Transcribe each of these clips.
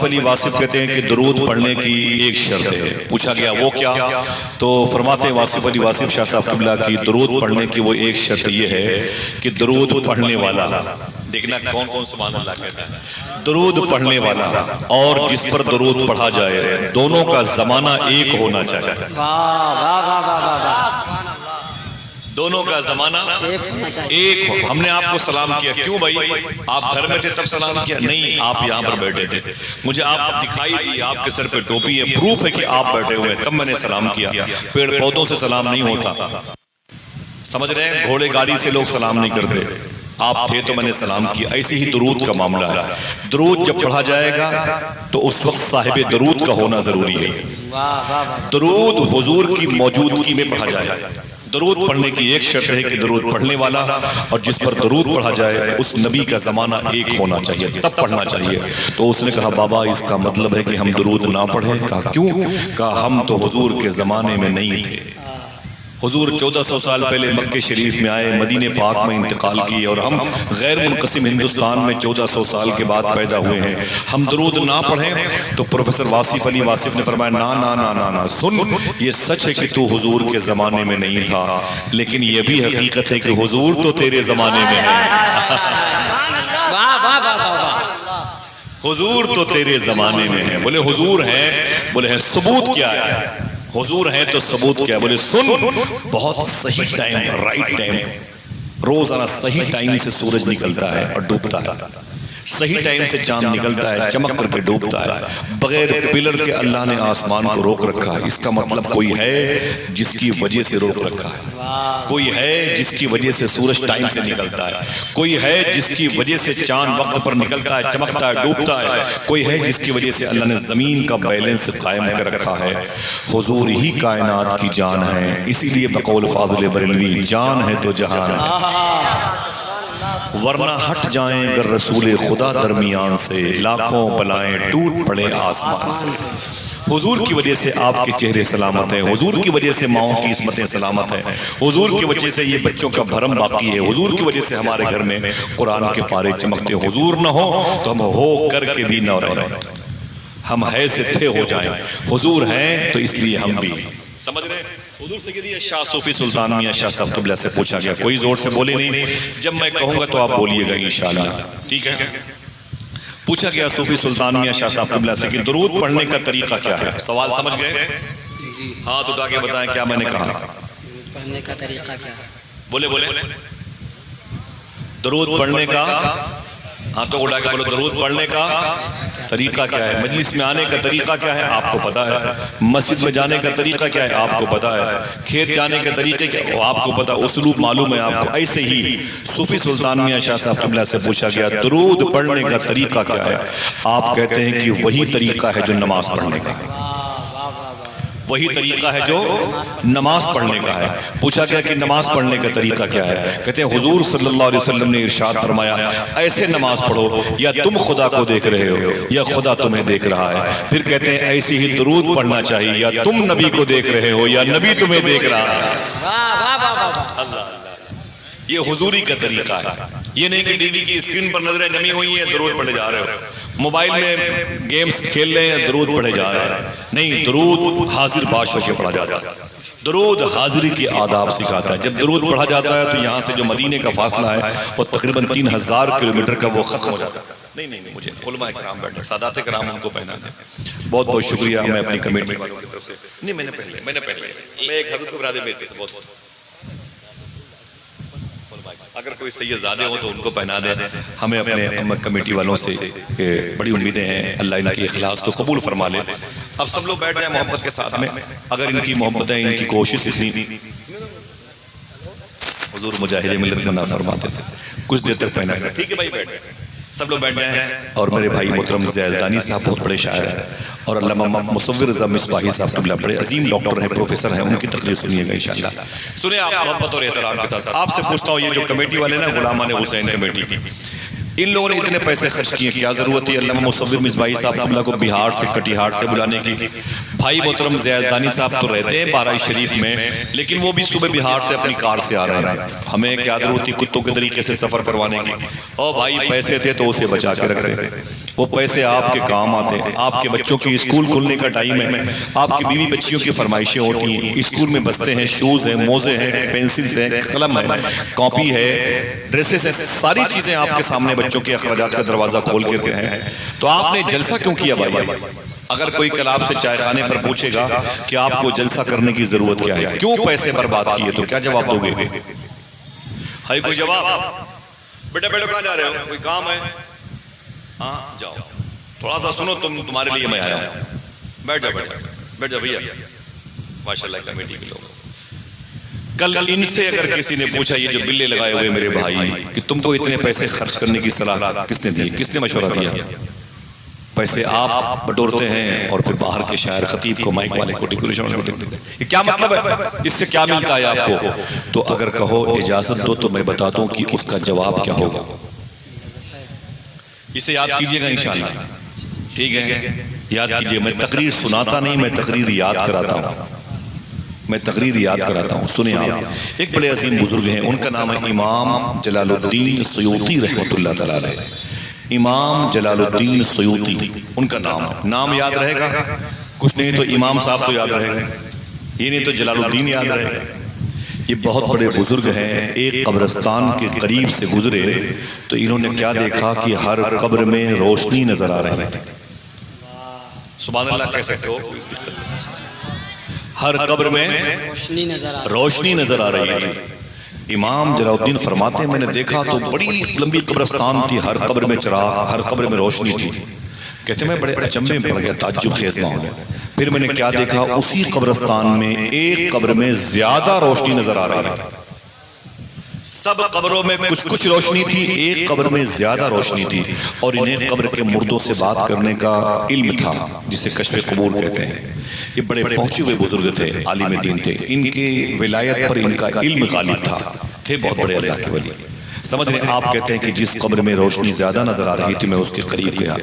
واصف علی واصف کہتے ہیں کہ درود پڑھنے کی ایک شرط ہے. پوچھا گیا وہ کیا؟ تو فرماتے ہیں واصف علی واصف شاہ صاحب قبلہ کی درود پڑھنے کی وہ ایک شرط یہ ہے کہ درود پڑھنے والا، دیکھنا کون کون سبحان اللہ کہتا ہے، درود پڑھنے والا اور جس پر درود پڑھا جائے دونوں کا زمانہ ایک ہونا چاہیے. دونوں کا زمانہ ایک ہو. ہم نے آپ کو سلام کیا، کیوں بھائی آپ گھر میں تھے تب سلام کیا؟ نہیں، آپ یہاں پر بیٹھے تھے، مجھے آپ دکھائی دی، آپ کے سر پہ ٹوپی ہے، پروف ہے کہ آپ بیٹھے ہوئے، تب میں نے سلام کیا. پیڑ پودوں سے سلام نہیں ہوتا، سمجھ رہے ہیں؟ گھوڑے گاڑی سے لوگ سلام نہیں کرتے، آپ تھے تو میں نے سلام کیا. ایسے ہی درود کا معاملہ ہے. درود جب پڑھا جائے گا تو اس وقت صاحب درود کا ہونا ضروری ہے. درود حضور کی موجودگی میں پڑھا جائے. درود پڑھنے کی ایک شرط ہے کہ درود پڑھنے والا اور جس پر درود پڑھا جائے اس نبی کا زمانہ ایک ہونا چاہیے، تب پڑھنا چاہیے. تو اس نے کہا بابا اس کا مطلب ہے کہ ہم درود نہ پڑھیں. کہا کیوں؟ کہا ہم تو حضور کے زمانے میں نہیں تھے. حضور 1400 سال پہلے مکہ شریف میں آئے، مدینہ پاک میں انتقال کیے، اور ہم غیر منقسم ہندوستان میں 1400 سال کے بعد پیدا ہوئے ہیں. ہم درود نہ پڑھیں؟ تو پروفیسر واصف علی واصف نے فرمایا نا نا نا نا نا، سن، یہ سچ ہے کہ تو حضور کے زمانے میں نہیں تھا، لیکن یہ بھی حقیقت ہے کہ حضور تو تیرے زمانے میں ہے. حضور تو تیرے زمانے میں ہے. بولے حضور ہیں؟ بولے ہیں. ثبوت کیا ہے؟ حضور ہیں تو ثبوت کیا ہے؟ بولے سن، بہت صحیح ٹائم، رائٹ ٹائم، روزانہ صحیح ٹائم سے سورج نکلتا ہے اور ڈوبتا ہے، صحیح ٹائم سے چاند نکلتا ہے، چمک کر کے ڈوبتا ہے، بغیر پلر کے اللہ نے آسمان کو روک رکھا ہے. اس کا مطلب کوئی ہے جس کی وجہ سے روک رکھا ہے، کوئی ہے جس کی وجہ سے سورج ٹائم سے نکلتا ہے، کوئی ہے جس کی وجہ سے چاند وقت پر نکلتا ہے، چمکتا ہے، ڈوبتا ہے، کوئی ہے جس کی وجہ سے اللہ نے زمین کا بیلنس قائم کر رکھا ہے. حضور ہی کائنات کی جان ہے. اسی لیے بقول فاضل بریلوی جان ہے تو جہان ہے، ورنہ ہٹ جائیں گر رسول خدا درمیان سے، لاکھوں بلائیں ٹوٹ پڑے آسمان سے. حضور کی وجہ سے آپ کے چہرے سلامت ہیں، حضور کی وجہ سے ماؤں کی عصمتیں سلامت ہیں، حضور کی وجہ سے یہ بچوں کا بھرم باقی ہے، حضور کی وجہ سے ہمارے گھر میں قرآن کے پارے چمکتے. حضور نہ ہو تو ہم ہو کر کے بھی نہ رہیں، ہم ہے سے تھے ہو جائیں. حضور ہیں تو اس لیے ہم بھی. سمجھ رہے ہیں؟ حضور سیدی شاہ صوفی سلطان میاں شاہ صاحب قبلہ سے پوچھا گیا، کوئی زور سے بولے نہیں، جب میں کہوں گا تو آپ بولیے گا انشاءاللہ، ٹھیک ہے؟ پوچھا گیا صوفی سلطان میاں شاہ صاحب قبلہ سے کہ درود پڑھنے کا طریقہ کیا ہے. سوال سمجھ گئے؟ ہاں تو آگے بتائیں کیا میں نے کہا. پڑھنے کا طریقہ کیا ہے؟ بولے درود پڑھنے کا، ہاں تو اٹھا کے بولو درود پڑھنے کا طریقہ کیا ہے. مجلس میں آنے کا طریقہ کیا ہے آپ کو پتا ہے، مسجد میں جانے کا طریقہ کیا ہے آپ کو پتا ہے، کھیت جانے کا طریقہ کیا ہے آپ کو پتا، اسلوب معلوم ہے آپ کو. ایسے ہی صوفی سلطان میاں شاہ صاحب قبلہ سے پوچھا گیا درود پڑھنے کا طریقہ کیا ہے. آپ کہتے ہیں کہ وہی طریقہ ہے جو نماز پڑھنے کا ہے، وہی طریقہ ہے جو نماز پڑھنے کا ہے. پوچھا گیا کہ نماز پڑھنے کا طریقہ کیا ہے. کہتے ہیں حضور صلی اللہ علیہ وسلم نے ارشاد فرمایا ایسے نماز پڑھو یا تم خدا کو دیکھ رہے ہو یا خدا تمہیں دیکھ رہا ہے. پھر کہتے ہیں ایسے ہی درود پڑھنا چاہیے یا تم نبی کو دیکھ رہے ہو یا نبی تمہیں دیکھ رہا ہے. یہ حضوری کا طریقہ ہے. یہ نہیں کہ ٹی وی کی اسکرین پر نظریں جمی ہوئی ہیں درود پڑھے جا رہے ہو، موبائل میں گیمز کھیل رہے ہیں درود پڑھے جا رہے ہیں. نہیں، درود حاضر باش ہو کے پڑھا جاتا ہے. درود حاضری کے آداب سکھاتا ہے. جب درود پڑھا جاتا ہے تو یہاں سے جو مدینے کا فاصلہ ہے وہ تقریباً 3000 کلومیٹر کا وہ ختم ہو جاتا ہے. نہیں مجھے علماء کرام بیٹھے، سادات کرام ان کو پہنا دیں. بہت بہت شکریہ. میں اپنی کمیٹی والوں کی طرف سے نہیں، میں نے پہلے میں ایک حضرت کو برادے بھیجتے تھے. بہت اگر کوئی سید زادے ہوں تو ان کو پہنا دیں. ہمیں اپنے کمیٹی والوں سے بڑی امیدیں ہیں، اللہ ان کی اخلاص کو قبول فرما لے. اب سب لوگ بیٹھ جائیں محبت کے ساتھ میں. اگر ان کی محبت ہے، ان کی کوشش اتنی، حضور مجاہد ملت منا فرماتے تھے کچھ دیر تک پہنا. ٹھیک ہے بھائی، بیٹھ سب لوگ بیٹھ جائیں. اور میرے بھائی محترم ضیاء یزدانی صاحب بہت بڑے شاعر ہیں، اور علامہ مصور رضا مصباحی صاحب قبلہ بڑے عظیم ڈاکٹر ہیں، پروفیسر ہیں. ان کی تقریر سنیے گا انشاءاللہ. سنیں آپ محبت اور احترام کے ساتھ. آپ سے پوچھتا ہوں یہ جو کمیٹی والے نا غلامان حسین کمیٹی، ان لوگوں نے اتنے پیسے خرچ کیے، کیا ضرورت ہے علامہ مصور مصباحی صاحب قبلہ کو بہار سے کٹیہار سے بلانے کی؟ بھائی محترم ضیاء یزدانی صاحب تو رہتے ہیں بارہ شریف میں، لیکن وہ بھی صبح بہار سے اپنی کار سے آ رہے ہیں. ہمیں کیا ضرورت تھی کتوں کے طریقے سے سفر کروانے کی؟ او بھائی پیسے تھے تو اسے بچا کے رکھتے. وہ پیسے آپ کے کام آتے ہیں، آپ کے بچوں کی اسکول کھلنے کا ٹائم ہے، آپ کی بیوی بچیوں کی فرمائشیں ہوتی ہیں، اسکول میں بستے ہیں، شوز ہیں، موزے ہیں، پینسلز ہیں، قلم ہے، کاپی ہے، ڈریسز ہیں، ساری چیزیں آپ کے سامنے بچوں کے اخراجات کا دروازہ کھول کر ہیں. تو آپ نے جلسہ کیوں کیا بھائی؟ اگر کوئی کل آپ سے چائے خانے پر پوچھے گا کہ آپ کو جلسہ کرنے کی ضرورت کیا ہے، کیوں پیسے برباد کیے، تو کیا جواب دو گے؟ ہے کوئی جواب؟ بیٹا کہاں جا رہے ہو؟ کوئی کام ہے؟ ہاں جاؤ، تھوڑا سا سنو، تمہارے لیے میں آیا ہوں. بیٹھ جاؤ بھیا. ماشاءاللہ کمیٹی کے لوگ. کل ان سے اگر کسی نے پوچھا، یہ جو بلے لگائے ہوئے میرے بھائی، کہ تم کو اتنے پیسے خرچ کرنے کی صلاح کس نے دی، کس نے مشورہ دیا؟ پیسے آپ بٹورتے ہیں اور پھر باہر کے شاعر خطیب کو، مائک والے کو، ڈیکوریشن والے کو دیتے ہیں. یہ کیا مطلب ہے؟ اس سے کیا ملتا ہے آپ کو؟ تو اگر کہو اجازت دو تو میں بتاتا ہوں کہ اس کا جواب کیا ہوگا. اسے یاد کیجئے گا انشاءاللہ. ٹھیک ہے، یاد کیجئے. میں تقریر سناتا نہیں، میں تقریر یاد کراتا ہوں. سنیں آپ. ایک بڑے عظیم بزرگ ہیں، ان کا نام ہے امام جلال الدین سیوطی رحمۃ اللہ تعالی علیہ. امام جلال الدین سیوطی ان کا نام یاد رہے گا. کچھ نہیں تو امام صاحب تو یاد رہے گا، یہ نہیں تو جلال الدین یاد رہے گا. یہ بہت بڑے بزرگ ہیں. ایک قبرستان کے قریب سے گزرے تو انہوں نے کیا دیکھا کہ ہر قبر میں روشنی نظر آ رہی تھی. سبحان اللہ کہہ سکتے ہو؟ ہر قبر میں روشنی نظر آ رہی تھی. امام جلال الدین فرماتے ہیں میں نے دیکھا تو بڑی لمبی قبرستان تھی، ہر قبر میں چراغ، ہر قبر میں روشنی تھی. کہتے ہیں میں بڑے اچنبے میں پڑ گیا، تعجب خیز ماحول ہے. پھر میں نے کیا دیکھا، اسی قبرستان میں ایک قبر میں زیادہ روشنی نظر آ رہی تھی. سب قبروں میں کچھ روشنی تھی، ایک قبر میں زیادہ روشنی تھی. اور انہیں قبر کے مردوں سے بات کرنے کا علم تھا، جسے کشف قبور کہتے ہیں. یہ بڑے پہنچے ہوئے بزرگ تھے، عالم دین تھے. ان کی ولایت پر ان کا علم غالب تھے بہت بڑے اللہ کے ولی. سمجھ رہے ہیں؟ آپ کہتے ہیں کہ جس قبر میں روشنی زیادہ نظر آ رہی تھی میں اس کے قریب گیا.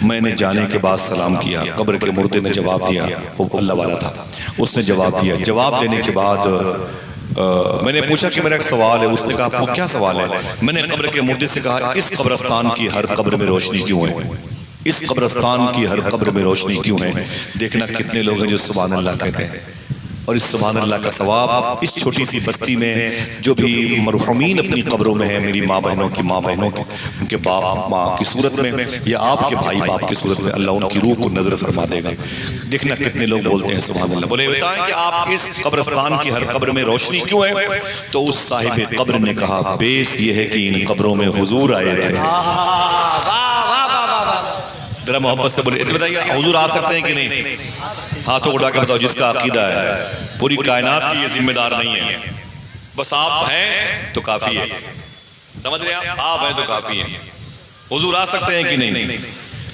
میں نے جانے کے بعد سلام کیا. قبر کے مردے نے جواب دیا، وہ اللہ والا تھا، اس نے جواب دیا. جواب دینے کے بعد میں نے پوچھا کہ میرا ایک سوال ہے. اس نے کہا آپ کو کیا سوال ہے؟ میں نے قبر کے مردے سے کہا اس قبرستان کی ہر قبر میں روشنی کیوں ہے؟ اس قبرستان کی ہر قبر میں روشنی کیوں ہے؟ دیکھنا کتنے لوگ ہیں جو سبحان اللہ کہتے ہیں. اور اس سبحان اللہ کا ثواب اس چھوٹی سی بستی میں جو بھی مرحومین اپنی قبروں میں ہیں، میری ماں بہنوں کی ماں بہنوں کی، ان کے باپ ماں کی صورت میں یا آپ کے بھائی باپ کی صورت میں، اللہ ان کی روح کو نظر فرما دے گا. دیکھنا کتنے لوگ بولتے ہیں سبحان اللہ. بولے بتائیں کہ آپ اس قبرستان کی ہر قبر میں روشنی کیوں ہے؟ تو اس صاحب قبر نے کہا بیس یہ ہے کہ ان قبروں میں حضور آئے تھے. ذرا محبت سے بولے. بتائیے حضور آ سکتے ہیں کہ نہیں؟ ہاتھوں اٹھا کے بتاؤ جس کا عقیدہ ہے. پوری کائنات کی یہ ذمہ دار نہیں ہے، بس آپ ہیں تو کافی ہے. سمجھ رہے آپ ہیں تو کافی ہیں. حضور آ سکتے ہیں کہ نہیں؟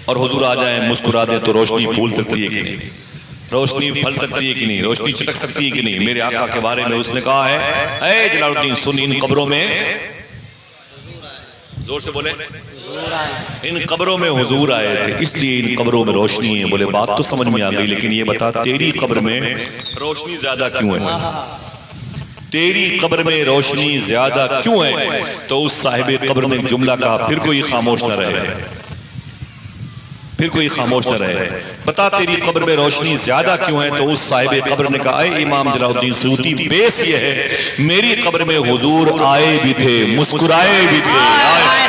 اور حضور آ جائیں مسکرا دیں تو روشنی پھول سکتی ہے کہ نہیں؟ روشنی پھل سکتی ہے کہ نہیں؟ روشنی چٹک سکتی ہے کہ نہیں؟ میرے آقا کے بارے میں اس نے کہا ہے اے جلال الدین سن، ان قبروں میں، زور سے بولے، ان قبروں میں حضور آئے تھے، اس لیے ان قبروں میں روشنی ہے. بولے بات تو سمجھ میں آ گئی، لیکن یہ بتا تیری قبر میں روشنی زیادہ کیوں ہے؟ تیری قبر میں روشنی زیادہ کیوں ہے؟ تو اس صاحب قبر نے جملہ کہا، پھر کوئی خاموش نہ رہے، پھر کوئی خاموش نہ رہے. بتا تیری قبر میں روشنی زیادہ کیوں ہے؟ تو اس صاحب قبر نے کہا اے امام جلال الدین سیوطی بیس یہ ہے میری قبر میں حضور آئے بھی تھے، مسکرائے بھی تھے.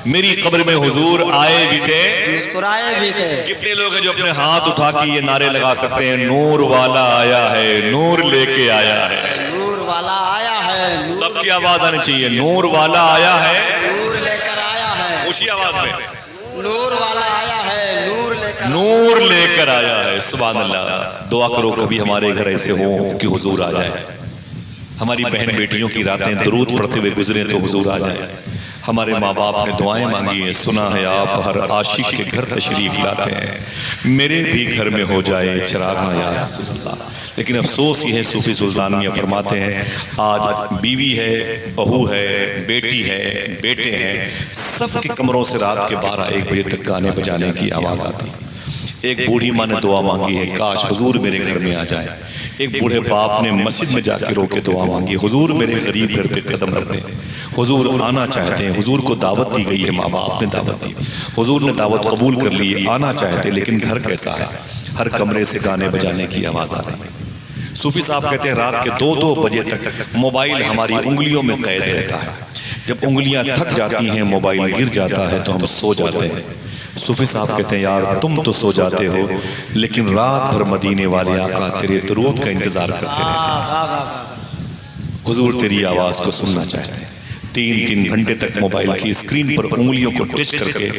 میری قبر میں حضور آئے بھی تھے، مسکرائے بھی تھے. کتنے لوگ ہیں جو اپنے ہاتھ اٹھا کے یہ نعرے لگا سکتے ہیں نور والا آیا ہے، نور لے کے آیا ہے. نور والا آیا ہے، سب کی آواز آنی چاہیے، نور والا آیا ہے، نور لے کر آیا ہے. اسی آواز میں نور والا آیا ہے، نور لے کر، نور لے کر آیا ہے. سبحان اللہ. دعا کرو کبھی ہمارے گھر ایسے ہوں کہ حضور آ جائے. ہماری بہن بیٹیوں کی راتیں درود پڑھتے ہوئے گزرے تو حضور آ جائے. ہمارے ماں باپ نے دعائیں مانگی ہیں، سنا ہے آپ ہر عاشق کے گھر تشریف لاتے ہیں. میرے بھی گھر میں ہو جائے چراغاں یا رسول اللہ. لیکن افسوس یہ ہے، صوفی سلطانیہ فرماتے ہیں آج بیوی ہے، بہو ہے، بیٹی ہے، بیٹے ہیں، سب کے کمروں سے رات کے 12-1 بجے تک گانے بجانے کی آواز آتی. ایک بوڑھی ماں نے دعا مانگی ہے، کاش حضور میرے گھر میں آ جائے۔ ایک بوڑھے باپ نے مسجد میں جا کے رو کے دعا مانگی، حضور میرے غریب گھر پہ قدم رکھ دیں، حضور آنا چاہتے ہیں۔ حضور کو دعوت دی گئی ہے، ماں باپ نے دعوت دی، حضور نے دعوت قبول کر لی ہے، آنا چاہتے لیکن گھر کیسا ہے؟ ہر کمرے سے گانے بجانے کی آواز آ رہی ہے۔ صوفی صاحب کہتے ہیں رات کے 2-2 بجے تک موبائل ہماری انگلیوں میں قید رہتا ہے، جب انگلیاں تھک جاتی ہیں موبائل گر جاتا ہے تو ہم سو جاتے ہیں۔ صوفی صاحب کہتے ہیں یار تم تو سو جاتے ہو لیکن رات بھر مدینے والے آقا تیرے درود کا انتظار کرتے رہتے ہیں، حضور تیری آواز کو سننا چاہتے ہیں۔ 3-3 گھنٹے تک موبائل کی اسکرین پر انگلیوں کو ٹچ کر کے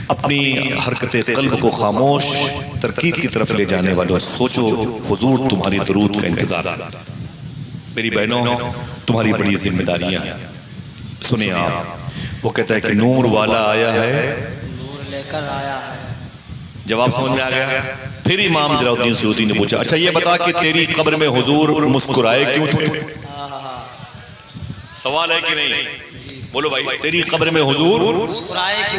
اپنی حرکت قلب کو خاموش ترکیب کی طرف لے جانے والوں، سوچو حضور تمہاری درود کا انتظار ہے۔ میری بہنوں تمہاری بڑی ذمہ داریاں ہیں، سنیں آپ۔ وہ کہتا ہے کہ نور والا آیا ہے، نور لے کر آیا ہے۔ جواب سمجھ میں آ گیا؟ پھر امام جلال الدین سیوطی نے پوچھا اچھا یہ بتا کہ تیری قبر میں حضور مسکرائے کیوں تھے؟ سوال ہے کہ نہیں؟ بولو بھائی، تیری قبر میں حضور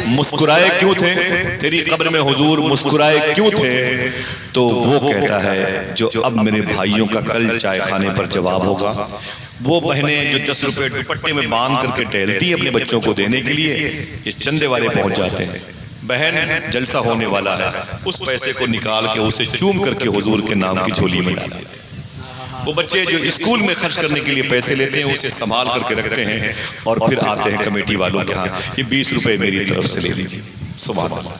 مسکرائے کیوں تھے؟ تیری قبر میں حضور مسکرائے کیوں تھے؟ تو وہ کہتا ہے جو اب میرے بھائیوں کا کل چائے خانے پر جواب ہوگا، وہ بہنیں جو 10 روپے دوپٹے میں باندھ کر کے ٹہلتی ہیں اپنے بچوں کو دینے کے لیے، یہ چندے والے پہنچ جاتے ہیں، بہن جلسہ ہونے والا ہے، اس پیسے کو نکال کے اسے چوم کر کے حضور کے نام کی جھولی میں ڈال دیتے ہیں۔ وہ بچے جو اسکول میں خرچ کرنے کے لیے پیسے لیتے ہیں اسے سنبھال کر کے رکھتے ہیں اور پھر آتے ہیں کمیٹی والوں کے ہاں، یہ 20 روپے میری طرف سے لے لیجیے۔ سبحان اللہ،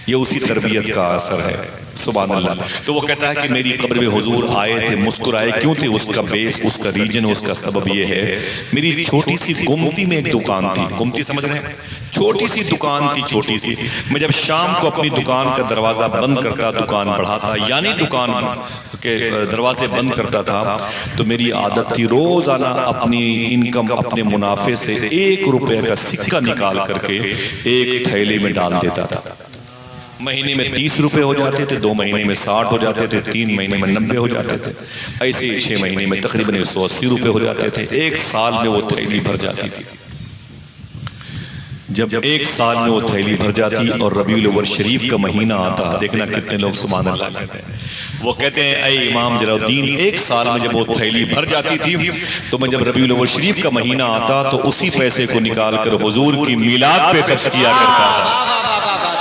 یہ اسی تربیت کا اثر ہے، سبحان اللہ۔ تو وہ کہتا ہے کہ میری قبر میں حضور آئے تھے، مسکرائے کیوں تھے؟ اس کا بیس، اس کا ریجن، اس کا سبب یہ ہے، میری چھوٹی سی گمتی میں ایک دکان تھی، گمتی سمجھ رہے ہیں؟ چھوٹی سی دکان تھی، چھوٹی سی۔ میں جب شام کو اپنی دکان کا دروازہ بند کرتا، دکان بڑھاتا، یعنی دکان کے دروازے بند کرتا تھا، تو میری عادت تھی روزانہ اپنی انکم، اپنے منافع سے 1 روپے کا سکہ نکال کر کے ایک تھیلے میں ڈال دیتا تھا۔ مہینے میں 30 روپے ہو جاتے تھے، 2 مہینے میں 60 ہو جاتے تھے، 3 مہینے میں 90 ہو جاتے تھے، ایسے 6 مہینے میں تقریباً 180 روپے ہو جاتے تھے، 1 سال میں وہ تھیلی بھر جاتی تھی۔ جب 1 سال میں وہ تھیلی بھر جاتی اور ربیع الاول شریف کا مہینہ آتا، دیکھنا کتنے لوگ سبحان اللہ کہتے ہیں، وہ کہتے ہیں اے امام جلال الدین 1 سال میں جب وہ تھیلی بھر جاتی تھی تو میں جب ربیع الاول شریف کا مہینہ آتا تو اسی پیسے کو نکال کر حضور کی میلاد پہ خرچ کیا کرتا تھا۔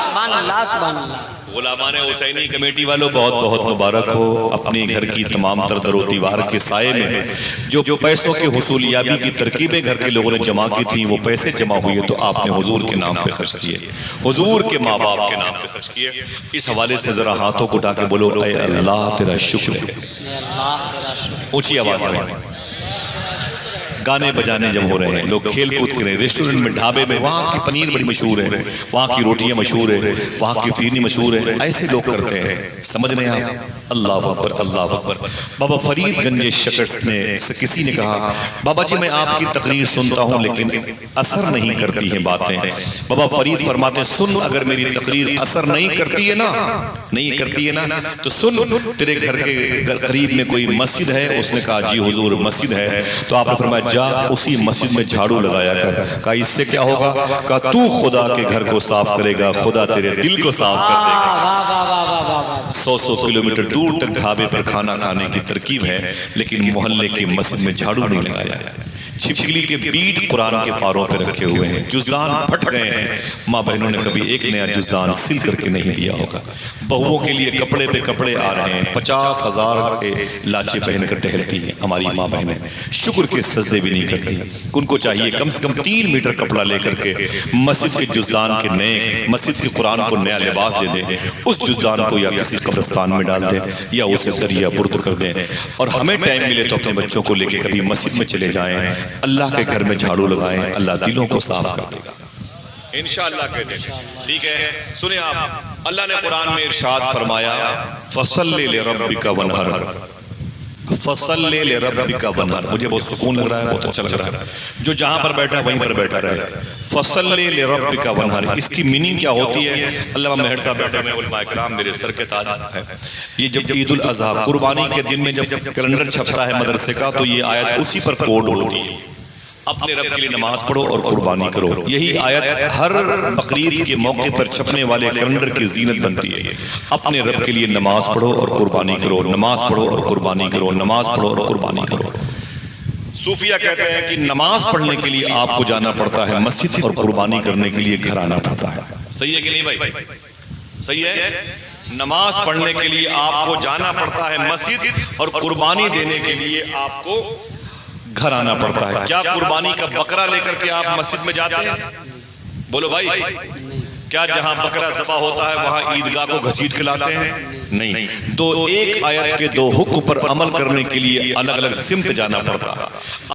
سبحان اللہ، سبحان اللہ۔ غلامان حسینی کمیٹی والوں بہت بہت مبارک ہو، اپنے گھر کی تمام تر در و دیوار کے سائے میں جو پیسوں کے حصولیابی کی ترکیبیں گھر کے لوگوں نے جمع کی تھیں، وہ پیسے جمع ہوئے تو آپ نے حضور کے نام پہ خرچ کیے، حضور کے ماں باپ کے نام پہ خرچ کیے۔ اس حوالے سے ذرا ہاتھوں کو اٹھا کے بولو اے اللہ تیرا شکر ہے، اونچی آواز میں۔ گانے بجانے جب ہو رہے ہیں، لوگ کھیل کود کر رہے ہیں، ریسٹورنٹ میں، ڈھابے میں، وہاں کی پنیر بڑی مشہور ہے، وہاں کی روٹیاں مشہور ہے، وہاں کی فیرنی مشہور ہے، ایسے لوگ کرتے ہیں، سمجھ رہے ہیں آپ؟ اللہ اکبر، اللہ اکبر۔ بابا فرید گنج شکر سے کسی نے کہا بابا جی میں آپ کی تقریر سنتا ہوں لیکن اثر نہیں کرتی ہیں باتیں۔ بابا فرید فرماتے ہیں سن، اگر میری تقریر اثر نہیں کرتی ہے نا تو سن، تیرے گھر کے قریب میں کوئی مسجد ہے؟ اس نے کہا جی حضور مسجد ہے۔ تو آپ نے فرمایا جا اسی مسجد میں جھاڑو لگایا کر۔ کہا اس سے کیا ہوگا؟ کہا تو خدا کے گھر کو صاف کرے گا، خدا تیرے دل کو صاف کر دے گا۔ 100 کلومیٹر دور تک ڈھابے پر کھانا کھانے کی ترکیب ہے لیکن محلے کی مسجد میں جھاڑو نہیں لگایا ہے۔ چھپکلی کے بیٹ قرآن کے پاروں پہ رکھے ہوئے ہیں، جزدان پھٹ گئے ہیں، ماں بہنوں نے کبھی ایک نیا جزدان سل کر کے نہیں دیا ہوگا۔ بہووں کے لیے کپڑے پہ کپڑے آ رہے ہیں، 50,000 کے لاچے پہن کر ٹہلتی ہیں ہماری ماں بہنیں، شکر کے سجدے بھی نہیں کرتی۔ ان کو چاہیے کم سے کم 3 میٹر کپڑا لے کر کے مسجد کے جزدان کے نئے، مسجد کے قرآن کو نیا لباس دے دیں، اس جزدان کو یا کسی قبرستان میں ڈال دیں یا اسے دریا برد کر دیں، اور ہمیں ٹائم ملے تو اپنے بچوں کو لے کے کبھی مسجد میں چلے جائیں، اللہ کے گھر میں جھاڑو لگائیں، اللہ دلوں کو صاف کر دے گا انشاءاللہ کہتے ہیں۔ ٹھیک ہے سنیں آپ، اللہ نے قرآن میں ارشاد فرمایا فَصَلِّ لِرَبِّكَ وَانْحَرْ، فَصَلِّ لِرَبِّكَ وَانْحَرْ۔ مجھے بہت سکون لگ رہا ہے، بہت اچھا لگ رہا ہے، جو جہاں پر بیٹھا ہے وہیں پر بیٹھا رہے۔ فَصَلِّ لِرَبِّكَ وَانْحَرْ، اس کی میننگ کیا ہوتی ہے؟ علامہ مہر صاحب بیٹھے ہوئے، علماء کرام میرے سر کے تاج ہے۔ یہ جب عید الاضحیٰ قربانی کے دن میں جب کیلنڈر چھپتا ہے مدرسے کا تو یہ آیت اسی پر کوڈ ہوتی ہے۔ اپنے رب کے لیے نماز پڑھو اور قربانی کرو. یہی آیت ہر بقرعید کے موقع پر چھپنے والے کیلنڈر کی زینت بنتی ہے. اپنے رب کے لیے نماز پڑھو اور قربانی کرو، نماز پڑھو اور قربانی کرو، نماز پڑھو اور قربانی کرو. صوفیہ کہتے ہیں کہ نماز پڑھنے کے لیے آپ کو جانا پڑتا ہے مسجد اور قربانی کرنے کے لیے گھر آنا پڑتا ہے. صحیح ہے کہ نہیں بھائی؟ صحیح ہے. نماز پڑھنے کے لیے آپ کو جانا پڑتا ہے مسجد اور قربانی دینے کے لیے آپ کو گھر آنا پڑتا ہے. کیا قربانی کا بکرا لے کر کے آپ مسجد میں جاتے ہیں؟ بولو بھائی. کیا جہاں بکرا ذبح ہوتا ہے وہاں عیدگاہ کو گھسیٹ کے لاتے ہیں؟ نہیں. تو ایک آیت کے دو حکم پر عمل کرنے کے لیے الگ الگ سمت جانا پڑتا ہے.